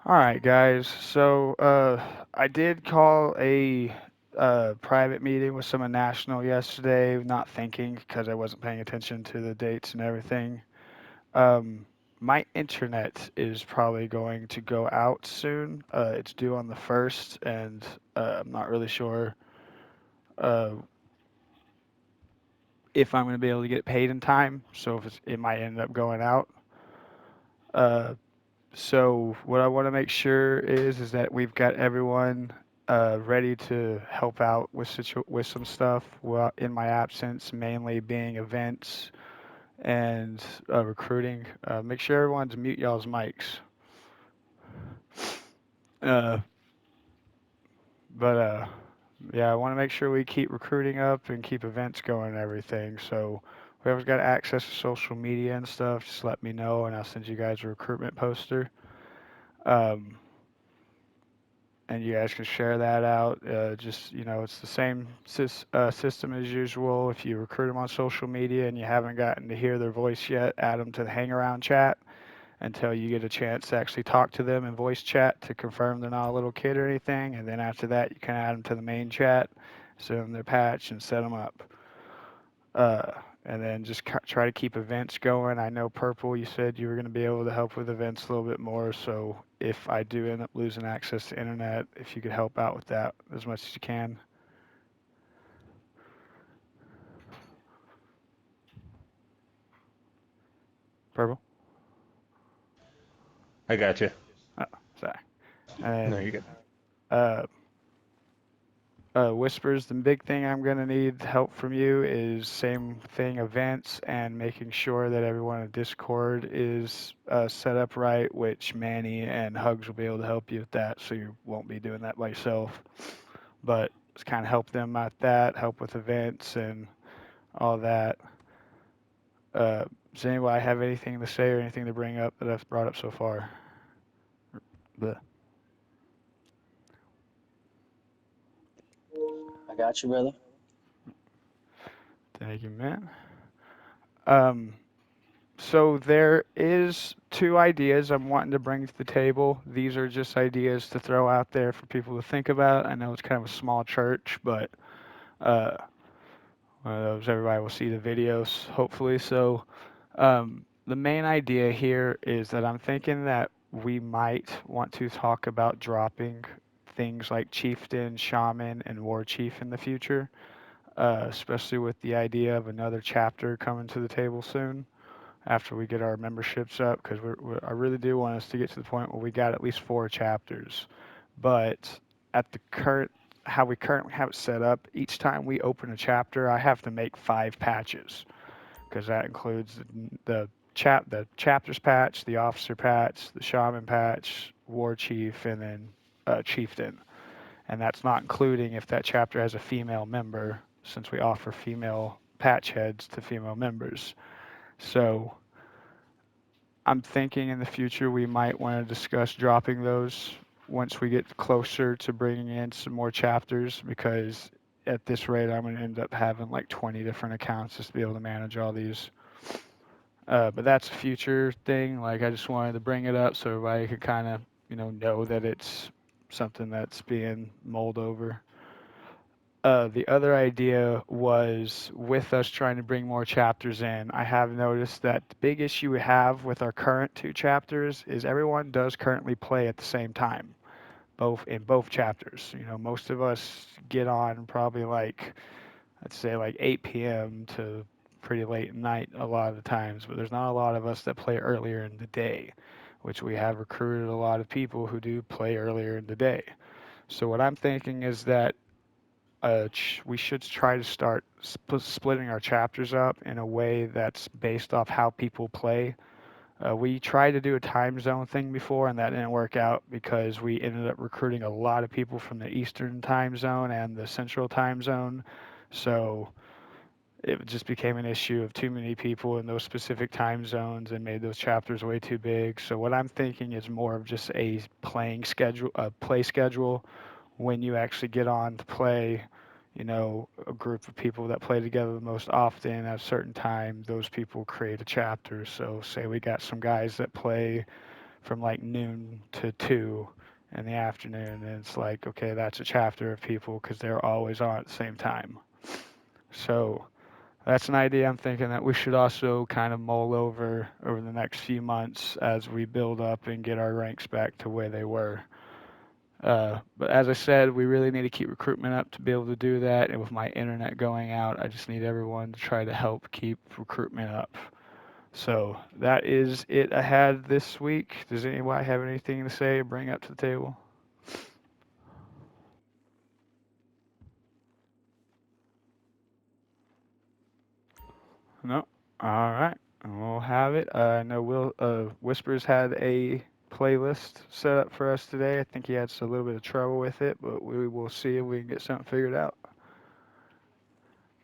All right, guys. So I did call a private meeting with someone national yesterday, not thinking because I wasn't paying attention to the dates and everything. Um, my internet is probably going to go out soon. It's due on the 1st, and I'm not really sure uh, if I'm going to be able to get paid in time. So it might end up going out. Uh, So what I want to make sure is that we've got everyone ready to help out with with some stuff in my absence, mainly being events and recruiting. Make sure everyone's mute y'all's mics. Uh, but yeah, I want to make sure we keep recruiting up and keep events going and everything. So whoever's got access to social media and stuff, just let me know and I'll send you guys a recruitment poster. Um, and you guys can share that out. Just it's the same system as usual. If you recruit them on social media and you haven't gotten to hear their voice yet, add them to the hang around chat until you get a chance to actually talk to them in voice chat to confirm they're not a little kid or anything. And then after that, you can add them to the main chat, send them their patch, and set them up. Uh, and then just try to keep events going. I know Purple, you said you were going to be able to help with events a little bit more. So if I do end up losing access to internet, if you could help out with that as much as you can. Purple? I got you. Oh, sorry. No, And you're good. uh, Whispers, the big thing I'm going to need help from you is same thing, events and making sure that everyone in Discord is set up right, which Manny and Hugs will be able to help you with that, so you won't be doing that by yourself. But it's kind of help them out that, help with events and all that. Does anybody have anything to say or anything to bring up that I've brought up so far? Bleh. I got you, brother. Thank you, man. Um, So there is two ideas I'm wanting to bring to the table. These are just ideas to throw out there for people to think about. I know it's kind of a small church, but uh, one of those everybody will see the videos, hopefully. So the main idea here is that I'm thinking that we might want to talk about dropping things like chieftain, shaman, and war chief in the future, especially with the idea of another chapter coming to the table soon after we get our memberships up because I really do want us to get to the point where we got at least 4 chapters. But at the current how we currently have it set up, each time we open a chapter, I have to make 5 patches because that includes the chapters patch, the officer patch, the shaman patch, war chief, and then chieftain. And that's not including if that chapter has a female member, since we offer female patch heads to female members. So I'm thinking in the future we might want to discuss dropping those once we get closer to bringing in some more chapters because at this rate I'm going to end up having like 20 different accounts just to be able to manage all these. But that's a future thing. Like I just wanted to bring it up so everybody could kind of know that it's something that's being mulled over. The other idea was with us trying to bring more chapters in. I have noticed that the big issue we have with our current 2 chapters is everyone does currently play at the same time, both in both chapters. Most of us get on probably like, let's say like 8 p.m. to pretty late at night a lot of the times, but there's not a lot of us that play earlier in the day, which we have recruited a lot of people who do play earlier in the day. So what I'm thinking is that we should try to start splitting our chapters up in a way that's based off how people play. We tried to do a time zone thing before, and that didn't work out because we ended up recruiting a lot of people from the Eastern time zone and the Central time zone. So it just became an issue of too many people in those specific time zones and made those chapters way too big. So what I'm thinking is more of just a play schedule when you actually get on to play, a group of people that play together the most often at a certain time, those people create a chapter. So, say we got some guys that play from like noon to 2 in the afternoon. And it's like, okay, that's a chapter of people because they're always on at the same time. So that's an idea I'm thinking that we should also kind of mull over the next few months as we build up and get our ranks back to where they were. But as I said, we really need to keep recruitment up to be able to do that. And with my internet going out, I just need everyone to try to help keep recruitment up. So that is it I had this week. Does anybody have anything to say or bring up to the table? No. All right. We'll have it. I know Will Whispers had a playlist set up for us today. I think he had a little bit of trouble with it, but we will see if we can get something figured out.